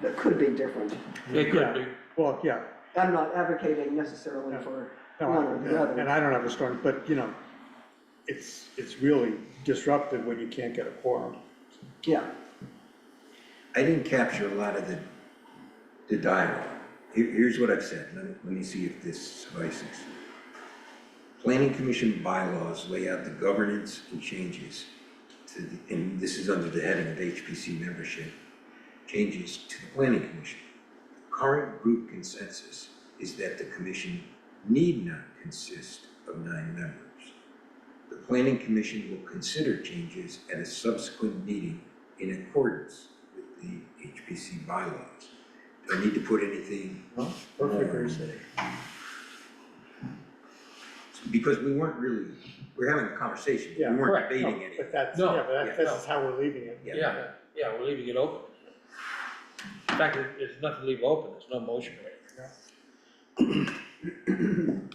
that could be different. It could be. Well, yeah. I'm not advocating necessarily for one or the And other. I don't have a strong, but it's really disruptive when you can't get a quorum. Yeah, I didn't capture a lot of the dialogue. Here's what I've said, let me see if this suffices. Planning Commission bylaws lay out the governance and changes and this is under the heading of HPC membership, changes to the Planning Commission. Current group consensus is that the commission need not consist of 9 members. The Planning Commission will consider changes at a subsequent meeting in accordance with the HPC bylaws. Do I need to put anything? Well, perfectly said. Because we're having a conversation, we Yeah, weren't correct. debating But anything. that's, No, this is how we're leaving it. Yeah, we're leaving it open. In fact, there's nothing to leave open, there's no motion or anything.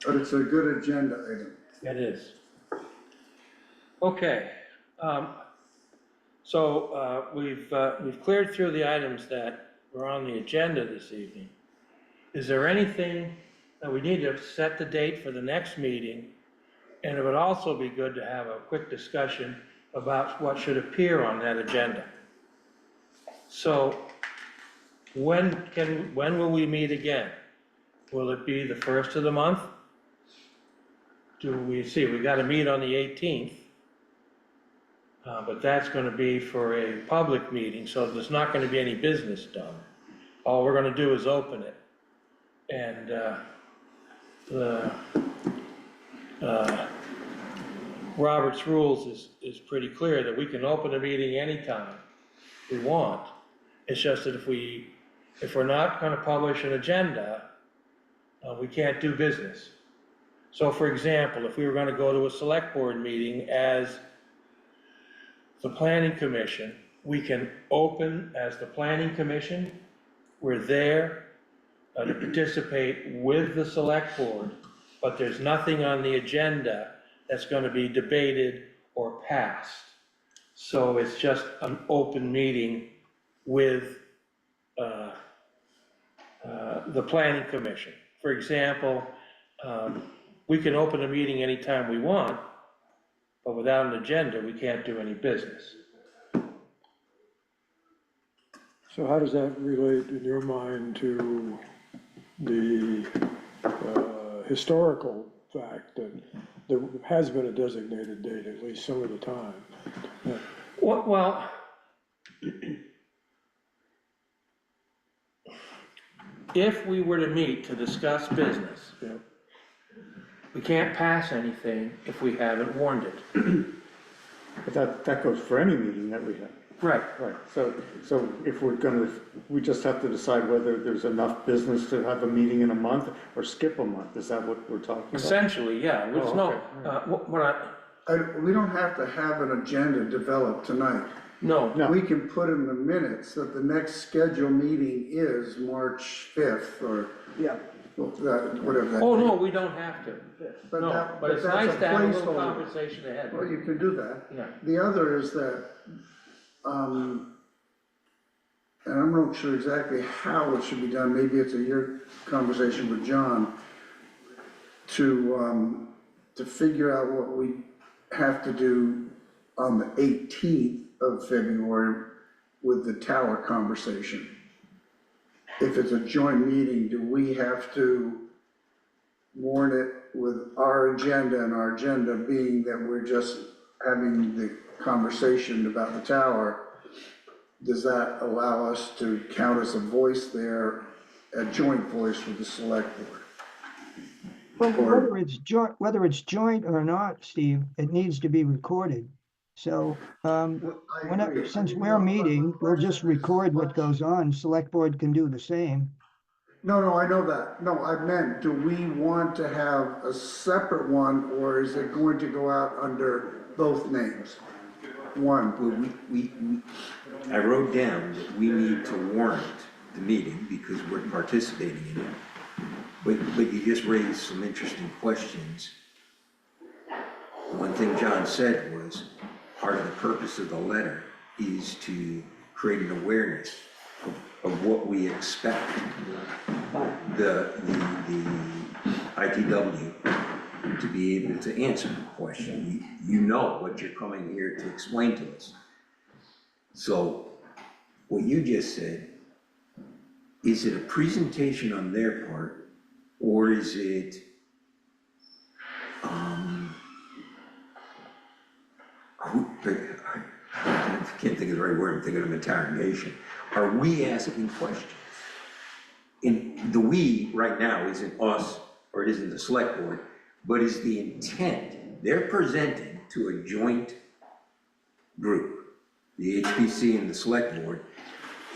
But it's a good agenda item. It is. Okay, so we've cleared through the items that were on the agenda this evening. Is there anything that we need to set the date for the next meeting? And it would also be good to have a quick discussion about what should appear on that agenda. So when will we meet again? Will it be the first of the month? We got to meet on the 18th. But that's going to be for a public meeting, so there's not going to be any business done. All we're going to do is open it. And Robert's rules is pretty clear that we can open a meeting anytime we want. It's just that if we're not going to publish an agenda, we can't do business. So for example, if we were going to go to a select board meeting as the planning commission, we can open as the planning commission. We're there to participate with the select board, but there's nothing on the agenda that's going to be debated or passed. So it's just an open meeting with the planning commission. For example, we can open a meeting anytime we want, but without an agenda, we can't do any business. So how does that relate in your mind to the historical fact that there has been a designated date, at least some of the time? Well, if we were to meet to discuss business, Yeah. We can't pass anything if we haven't warned it. But that goes for any meeting that we have. Right. Right, so if we're gonna, we just have to decide whether there's enough business to have a meeting in a month or skip a month, is that what we're talking about? Essentially, yeah, there's Oh, no, okay. what I, We don't have to have an agenda developed tonight. no, No. We can put in the minutes that the next scheduled meeting is March 5th or Yeah, whatever that. oh, no, we don't have to. But No, that- but it's that's nice a to have a little placeholder. conversation ahead. Well, you can do that. Yeah. The other is that, and I'm not sure exactly how it should be done, maybe it's your conversation with John, to figure out what we have to do on the 18th of February with the tower conversation. If it's a joint meeting, do we have to warn it with our agenda, and our agenda being that we're just having the conversation about the tower? Does that allow us to count as a voice there, a joint voice with the select board? Well, Or- whether it's joint or not, Steve, it needs to be recorded. So, Well, I whenever, agree. since we're meeting, we'll just record what goes on. Select board can do the same. No, I know that. No, I meant, do we want to have a separate one, or is it going to go out under both names? One, Well, I wrote down that we need to warrant the meeting because we're participating in it. But you just raised some interesting questions. One thing John said was, part of the purpose of the letter is to create an awareness of what we expect the ITW to be able to answer the question. You know what you're coming here to explain to us. So what you just said, is it a presentation on their part, or is it, I can't think of the right word, I'm thinking of interrogation. Are we asking questions? And the "we" right now isn't us, or it isn't the select board, but is the intent. They're presenting to a joint group, the HPC and the select board.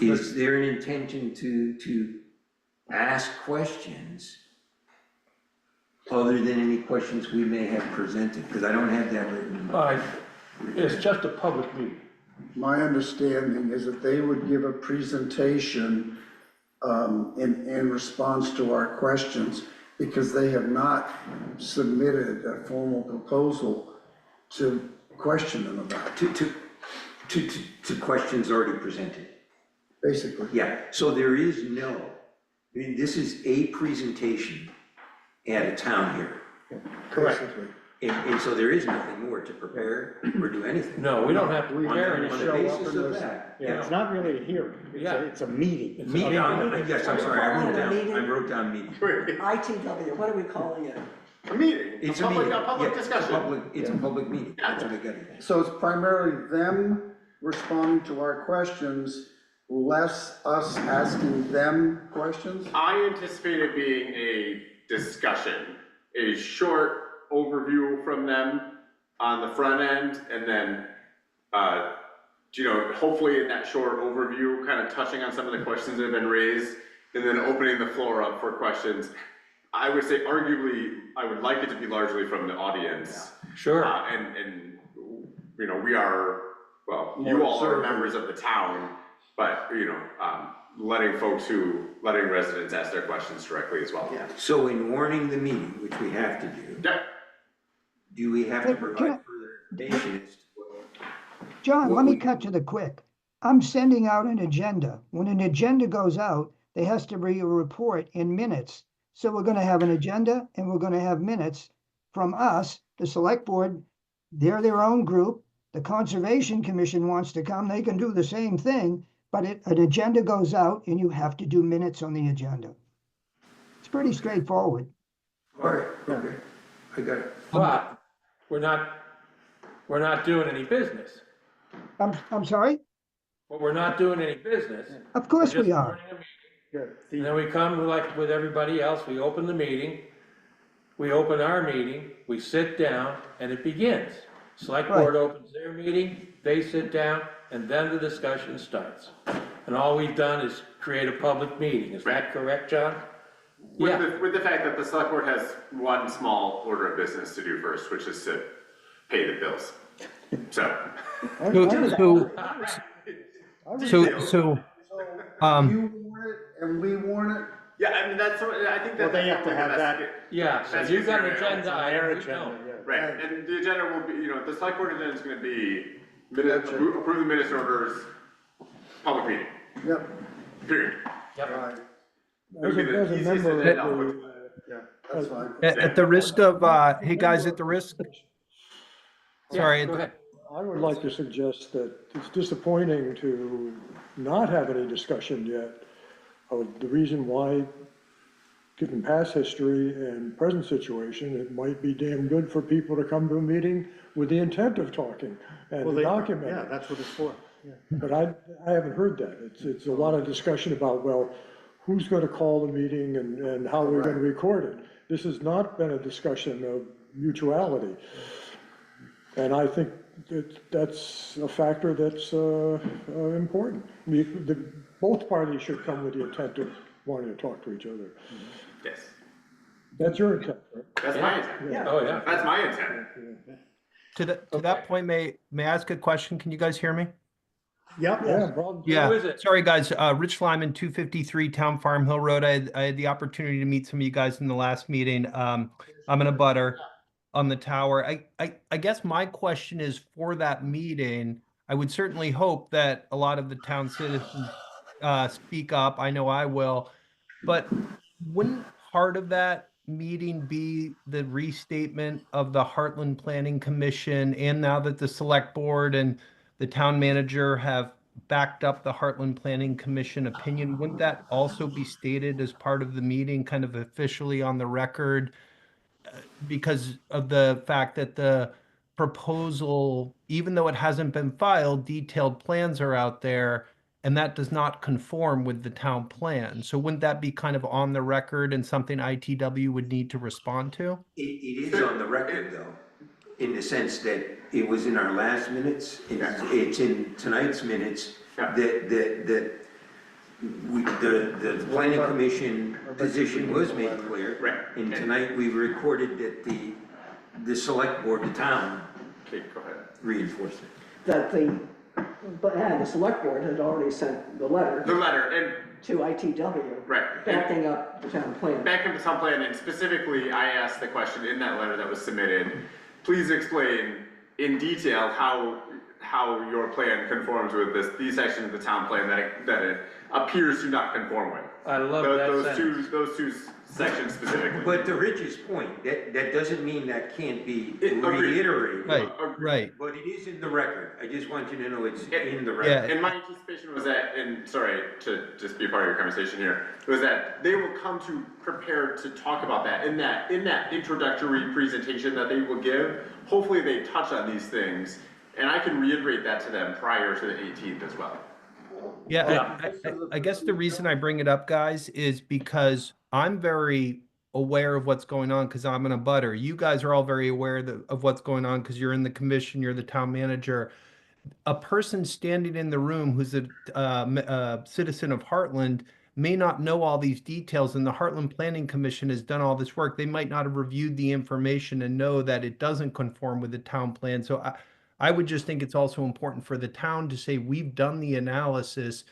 Is there an intention to ask questions other than any questions we may have presented? Because I don't have that written. It's just a public meeting. my understanding is that they would give a presentation in response to our questions, because they have not submitted a formal proposal to question them about, To questions already presented. basically. Yeah, so there is no, I mean, this is a presentation at a town here. Correct. Basically. And so there is nothing more to prepare or do anything. No, we don't have to We prepare On the anything. show up basis and of listen. that. Yeah, it's not really a hearing, Yeah. it's a meeting. It's a Meeting, meeting. yes, I'm sorry, I wrote Meeting. down meeting. ITW, what are we calling it? A meeting, It's a a public, meeting, a public yeah, discussion. It's a public meeting, that's what I got it. So it's primarily them responding to our questions, less us asking them questions? I anticipate it being a discussion, a short overview from them on the front end, and then, hopefully in that short overview, kind of touching on some of the questions that have been raised, and then opening the floor up for questions. I would say arguably, I would like it to be largely from the audience. Sure. We are, well, you all are members of the town, but, letting residents ask their questions directly as well. Yeah. So in warning the meeting, which we have to do, Yeah. do we have to Can I- provide further information as to what? John, What let me we- cut to the quick. I'm sending out an agenda. When an agenda goes out, there has to be a report in minutes. So we're gonna have an agenda and we're gonna have minutes from us, the select board. They're their own group. The Conservation Commission wants to come, they can do the same thing, but an agenda goes out and you have to do minutes on the agenda. It's pretty straightforward. All right, okay, I got it. But we're not doing any business. I'm sorry? But we're not doing any business. Of course We're we just are. warning a meeting. Yeah, And then we come, like with everybody else, we open the meeting. we open our meeting, we sit down, and it begins. Select board opens their meeting, they sit down, and then the discussion starts. And all we've done is create a public meeting. Is that correct, John? With the fact that the select board has one small order of business to do first, which is to pay the bills. So. You warn it and we warn it? Yeah, I mean, that's, I think that. Well, they have to have that. Yeah, so you've got an agenda item, we don't. Right, and the agenda will be, the select board agenda is gonna be approve the minutes orders, public meeting, Yep. period. Right, As a member of the, that's fine. At the risk of, hey guys, at the risk, sorry, Go ahead. I would like to suggest that it's disappointing to not have any discussion yet of the reason why, given past history and present situation, it might be damn good for people to come to a meeting with the intent of talking and to document Yeah, it. that's what it's for. Yeah. But I haven't heard that. It's a lot of discussion about, well, who's gonna call the meeting and how we're gonna record it. This has not been a discussion of mutuality. And I think that's a factor that's important. Both parties should come with the intent of wanting to talk to each other. Yes, That's your intent, right? that's my intent. Oh, yeah. That's my intent. to that point, may I ask a question? Can you guys hear me? Yep. Yeah, problem. Yeah, Who is it? sorry, guys. Rich Lyman, 253 Town Farm Hill Road. I had the opportunity to meet some of you guys in the last meeting. I'm in a butter on the tower. I guess my question is, for that meeting, I would certainly hope that a lot of the town citizens speak up. I know I will. But wouldn't part of that meeting be the restatement of the Heartland Planning Commission, and now that the select board and the town manager have backed up the Heartland Planning Commission opinion, wouldn't that also be stated as part of the meeting, kind of officially on the record? Because of the fact that the proposal, even though it hasn't been filed, detailed plans are out there, and that does not conform with the town plan. So wouldn't that be kind of on the record and something ITW would need to respond to? It is on the record, though, in the sense that it was in our last minutes, it's in tonight's minutes, that the planning commission position was made clear. Right. And tonight we recorded that the select board, the town, Okay, go ahead. reinforced it. That the select board had already sent the letter The letter, and, to ITW. right. Backing up the town plan. Back up the town plan, and specifically, I asked the question in that letter that was submitted, please explain in detail how your plan conforms with these sections of the town plan that it appears to not conform with. I love that sentence. Those two sections specifically. But to Rich's point, that doesn't mean that can't be Agreed. reiterated. Right. But it is in the record. I just want you to know it's in the Yeah. record. And my anticipation was that, and sorry to just be a part of your conversation here, was that they will come to prepared to talk about that in that introductory presentation that they will give. Hopefully they touch on these things, and I can reiterate that to them prior to the 18th as well. Yeah, I guess the reason I bring it up, guys, is because I'm very aware of what's going on because I'm in a butter. You guys are all very aware of what's going on because you're in the commission, you're the town manager. A person standing in the room who's a citizen of Heartland may not know all these details, and the Heartland Planning Commission has done all this work. They might not have reviewed the information and know that it doesn't conform with the town plan. So I would just think it's also important for the town to say, we've done the analysis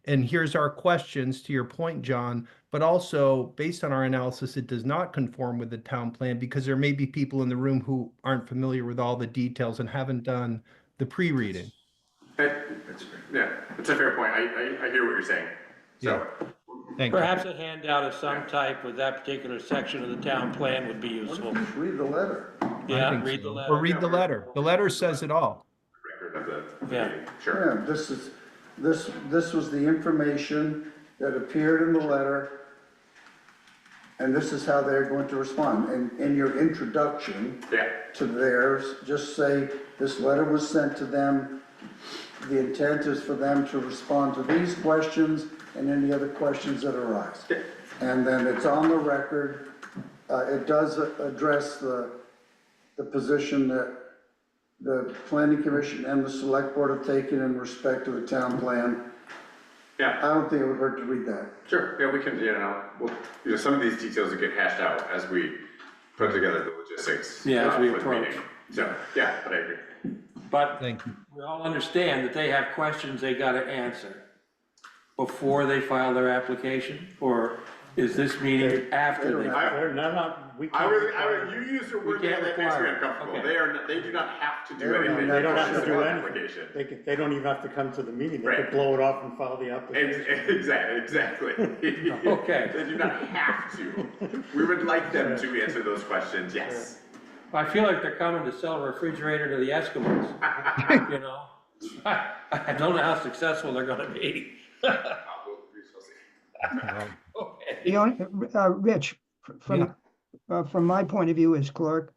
and here's our questions, to your point, John, but also based on our analysis, it does not conform with the town plan because there may be people in the room who aren't familiar with all the details and haven't done the pre-reading. Yeah, it's a fair point. I hear what you're saying. So, Thank you. Perhaps a handout of some type with that particular section of the town plan would be useful. Just read the letter. Yeah, read the letter. Or read the letter. The letter says it all. record of the Yeah. meeting, sure. Yeah, this was the information that appeared in the letter, and this is how they're going to respond. And in your introduction Yeah, to theirs, just say, this letter was sent to them. The intent is for them to respond to these questions and any other questions that arise. Yeah. And then it's on the record It does address the position that the planning commission and the select board have taken in respect to the town plan. Yeah. I don't think it would hurt to read that. Sure, yeah, we can, some of these details will get hashed out as we put together the logistics. Yeah, as we for the approach. meeting. So, yeah, but I agree. But Thank you. we all understand that they have questions they gotta answer before they file their application, or is this meeting after they? They're not, we I can't. was, require- you used your word We there can't that makes me require it. uncomfortable. Okay. They do not have to They do don't- anything. They don't have to It's do an anything. application. They don't even have to come to the meeting, they could Right. blow it off and file the application. Exactly. Okay. They do not have to. We would like them to answer those questions, yes. I feel like they're coming to sell a refrigerator to the Eskimos, you know? I don't know how successful they're gonna be. We shall see. Okay. The only, Rich, from my point of view as clerk,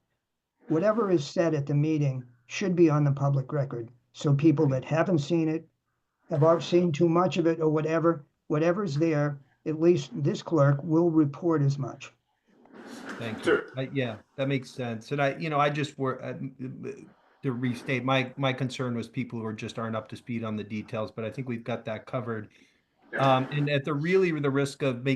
whatever is said at the meeting should be on the public record. So people that haven't seen it, have seen too much of it or whatever's there, at least this clerk will report as much. Thank you. Sure. Yeah, that makes sense. And I just to restate, my concern was people who aren't up to speed on the details, but I think we've got that covered. And at the risk of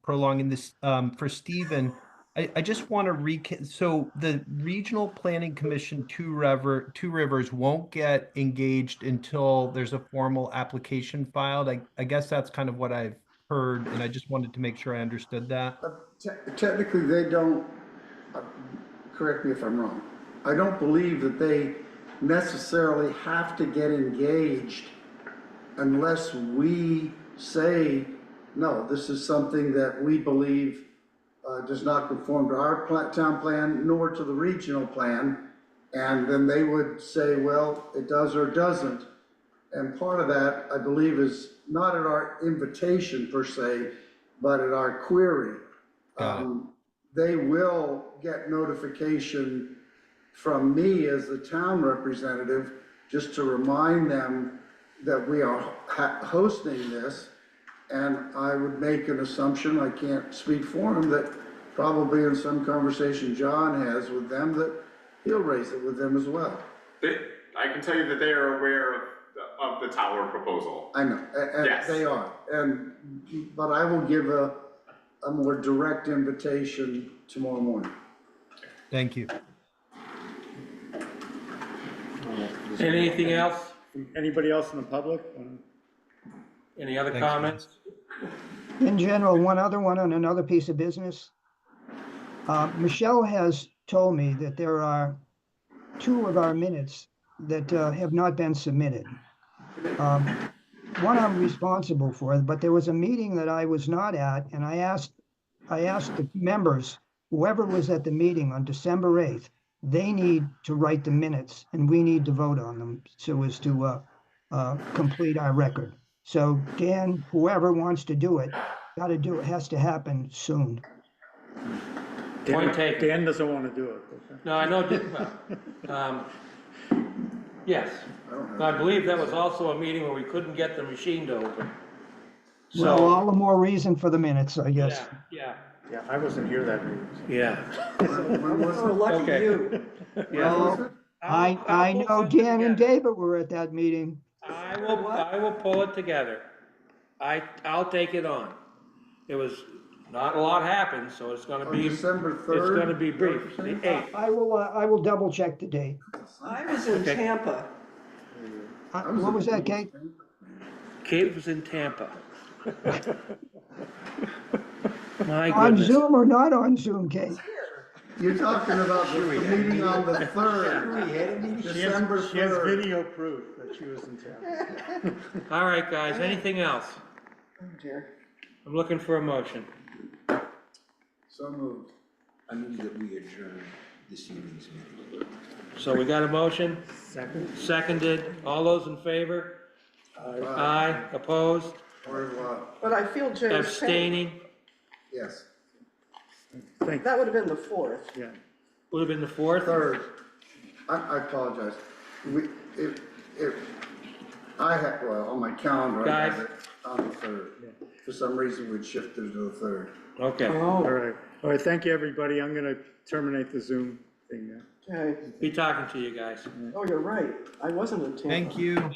prolonging this, for Stephen, I just want to so the Regional Planning Commission Two Rivers won't get engaged until there's a formal application filed. I guess that's kind of what I've heard, and I just wanted to make sure I understood that. Technically, they don't, correct me if I'm wrong, I don't believe that they necessarily have to get engaged unless we say, no, this is something that we believe does not conform to our town plan nor to the regional plan. And then they would say, well, it does or doesn't. And part of that, I believe, is not at our invitation per se, but at our query. They will get notification from me as the town representative, just to remind them that we are hosting this. And I would make an assumption, I can't speak for him, that probably in some conversation John has with them, that he'll raise it with them as well. I can tell you that they are aware of the tower proposal. I know, and Yes. they are, but I will give a more direct invitation tomorrow morning. Thank you. Anything else? Anybody else in the public? Any other Thanks, comments? In general, one other one on another piece of business. Michelle has told me that there are 2 of our minutes that have not been submitted. One I'm responsible for, but there was a meeting that I was not at, and I asked the members, whoever was at the meeting on December 8th, they need to write the minutes and we need to vote on them so as to complete our record. So Dan, whoever wants to do it, has to happen soon. Point taken. Dan doesn't want to do it. No, I know, yes. I believe that was also a meeting where we couldn't get the machine to open. Well, So, all the more reason for the minutes, I guess. yeah, Yeah, I wasn't here that meeting. yeah. When was Oh, it? lucky Okay. you. Well, I know Dan and David were at that meeting. I will pull it together. I'll take it on. It was, not a lot happened, so it's gonna On be, December it's 3rd? gonna be brief, the 8th. I will double check the date. I was in Okay. Tampa. What was that, Kate? Kate was in Tampa. My On goodness. Zoom or not on Zoom, Kate? You're talking about the meeting on the 3rd, December She has 3rd. video proof that she was in town. All right, guys, anything else? Oh dear. I'm looking for a motion. So moved. I move that we adjourn this evening's meeting. So we got a motion, Second? seconded, all those in favor? Aye, opposed, Or what? But I feel James pain. abstaining, Yes. Thank, That would have been the 4th. yeah. would have been the 4th? 3rd. I apologize. well, on my calendar, I have Guys? it on the 3rd. For some reason, we'd shifted to the 3rd. Okay, All Oh, right, thank you, everybody. I'm gonna terminate the Zoom thing now. okay. be talking to you guys. Oh, you're right. I wasn't in Tampa. Thank you.